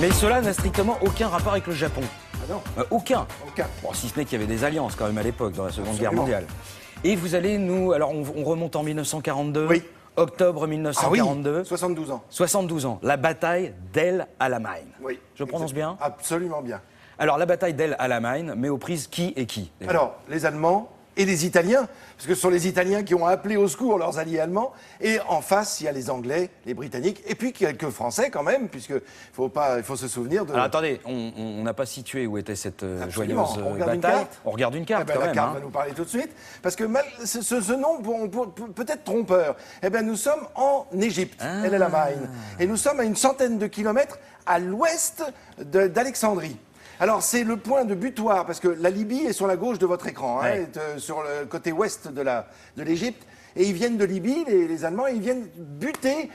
Mais cela n'a strictement aucun rapport avec le Japon. Ah non. Aucun. Aucun. Bon, si ce n'est qu'il y avait des alliances quand même à l'époque, dans la Seconde Guerre Absolument. mondiale. Et vous allez nous... Alors, on remonte en 1942. Oui. Octobre Ah oui, 1942. 72 ans. 72 ans. La bataille d'El Alamein. Oui. Je prononce bien? Absolument bien. Alors, la bataille d'El Alamein met aux prises qui et qui déjà? Alors, les Allemands et les Italiens, parce que ce sont les Italiens qui ont appelé au secours leurs alliés allemands, et en face, il y a les Anglais, les Britanniques, et puis quelques Français quand même, puisque il faut se souvenir de... Alors, attendez, on n'a pas situé où était cette Absolument. joyeuse On regarde une bataille. carte. On regarde une Eh carte ben, quand la même. carte Hein. va nous parler tout de suite, parce que ce nom peut être trompeur. Eh bien, nous sommes en Égypte, El Alamein, et nous sommes à une centaine de kilomètres à l'ouest d'Alexandrie. Alors, c'est le point de butoir, parce que la Libye est sur la gauche de votre écran, hein, Ouais. est, sur le côté ouest de l'Égypte. Et ils viennent de Libye, les Allemands, et ils viennent buter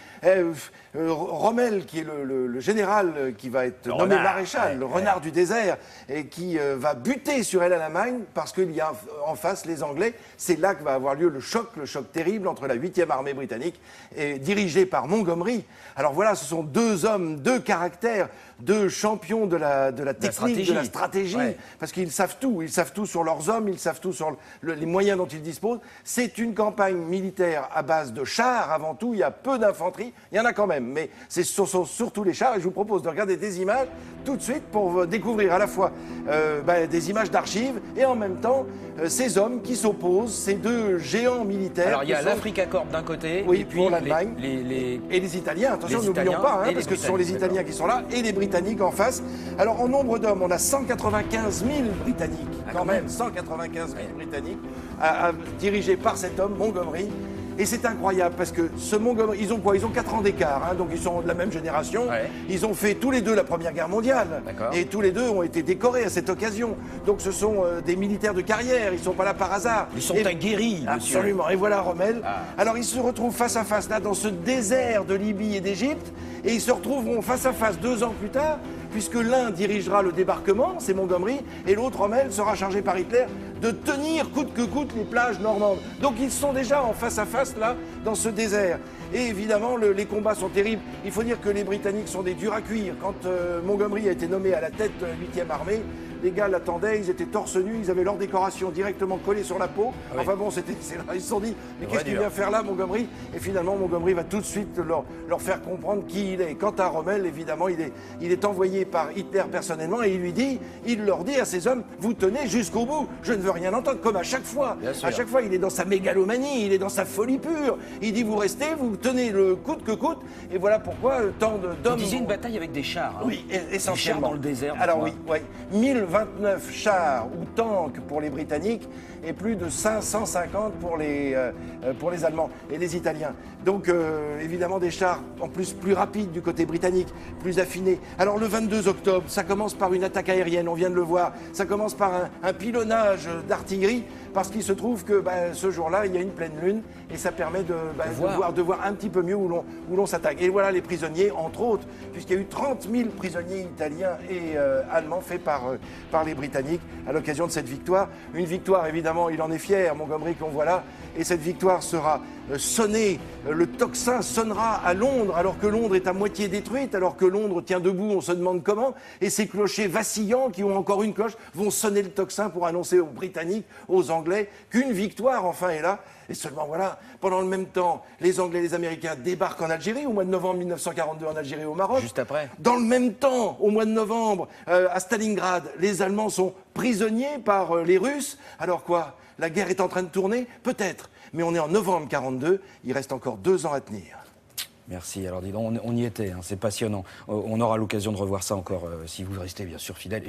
Rommel, qui est le général qui va être nommé renard. maréchal, le renard du désert, et qui va buter sur El Alamein parce qu'il y a en face les Anglais. C'est là que va avoir lieu le choc terrible entre la 8e armée britannique, et dirigée par Montgomery. Alors voilà, ce sont deux hommes, deux caractères, deux champions de la technique, de la stratégie, ouais. parce qu'ils savent tout sur leurs hommes, ils savent tout sur les moyens dont ils disposent. C'est une campagne militaire à base de chars avant tout, il y a peu d'infanterie, il y en a quand même, mais ce sont surtout les chars, et je vous propose de regarder des images tout de suite pour découvrir à la fois des images d'archives et en même temps ces hommes qui s'opposent, ces deux géants militaires. Alors, il y a que sont- l'Africa Corps d'un côté, Oui, et puis pour l'Allemagne. les Et les Italiens, attention, Les n'oublions Italiens pas, hein, et parce les que ce sont les Britanniques, Italiens qui sont là et les Britanniques en face. Alors, en nombre d'hommes, on a 195 000 Britanniques, quand même, 195 000 Britanniques, dirigés par cet homme, Montgomery. Et c'est incroyable parce que ce Montgomery, ils ont quoi? Ils ont 4 ans d'écart, hein, donc ils sont de la même génération. Ouais. Ils ont fait tous les deux la Première Guerre mondiale. D'accord. Et tous les deux ont été décorés à cette occasion. Donc ce sont des militaires de carrière, ils ne sont pas là par hasard. Ils sont Et- aguerris, monsieur. Absolument. Et voilà Rommel. Ah. Alors ils se retrouvent face à face là dans ce désert de Libye et d'Égypte, et ils se retrouveront face à face 2 ans plus tard, puisque l'un dirigera le débarquement, c'est Montgomery, et l'autre, Rommel, sera chargé par Hitler de tenir coûte que coûte les plages normandes. Donc ils sont déjà en face à face là, dans ce désert. Et évidemment, les combats sont terribles. Il faut dire que les Britanniques sont des durs à cuire. Quand Montgomery a été nommé à la tête de la 8e armée, les gars l'attendaient, ils étaient torse nu, ils avaient leur décoration directement collée sur la peau. oui. Enfin bon, ils se sont dit, mais Ouais, qu'est-ce qu'il dur. vient faire là, Montgomery? Et finalement, Montgomery va tout de suite leur faire comprendre qui il est. Quant à Rommel, évidemment, il est envoyé par Hitler personnellement, et il leur dit à ses hommes, vous tenez jusqu'au bout, je ne veux rien entendre, comme à chaque fois. Bien sûr. À chaque fois, il est dans sa mégalomanie, il est dans sa folie pure. Il dit, vous restez, vous tenez le coûte que coûte, et voilà pourquoi tant Vous d'hommes... disiez une bataille avec des chars. Hein. Oui, Des chars essentiellement. dans le désert. Alors dites-moi. oui, 1029 chars ou tanks pour les Britanniques et plus de 550 pour les Allemands et les Italiens. Donc évidemment des chars en plus rapides du côté britannique, plus affinés. Alors le 22 octobre, ça commence par une attaque aérienne, on vient de le voir. Ça commence par un pilonnage d'artillerie parce qu'il se trouve que ce jour-là, il y a une pleine lune et ça permet de voir un petit peu mieux où l'on s'attaque. Et voilà les prisonniers, entre autres, puisqu'il y a eu 30 000 prisonniers italiens et allemands faits par les Britanniques à l'occasion de cette victoire. Une victoire, évidemment, il en est fier, Montgomery, qu'on voit là. Et cette victoire sera sonnée, le tocsin sonnera à Londres, alors que Londres est à moitié détruite, alors que Londres tient debout, on se demande comment. Et ces clochers vacillants, qui ont encore une cloche, vont sonner le tocsin pour annoncer aux Britanniques, aux Anglais, qu'une victoire, enfin, est là. Et seulement voilà, pendant le même temps, les Anglais et les Américains débarquent en Algérie, au mois de novembre 1942 en Algérie et au Maroc. Juste après. Dans le même temps, au mois de novembre, à Stalingrad, les Allemands sont prisonniers par les Russes. Alors quoi? La guerre est en train de tourner? Peut-être. Mais on est en novembre 42, il reste encore 2 ans à tenir. Merci. Alors dis donc, on y était, hein, c'est passionnant. On aura l'occasion de revoir ça encore si vous restez bien sûr fidèles.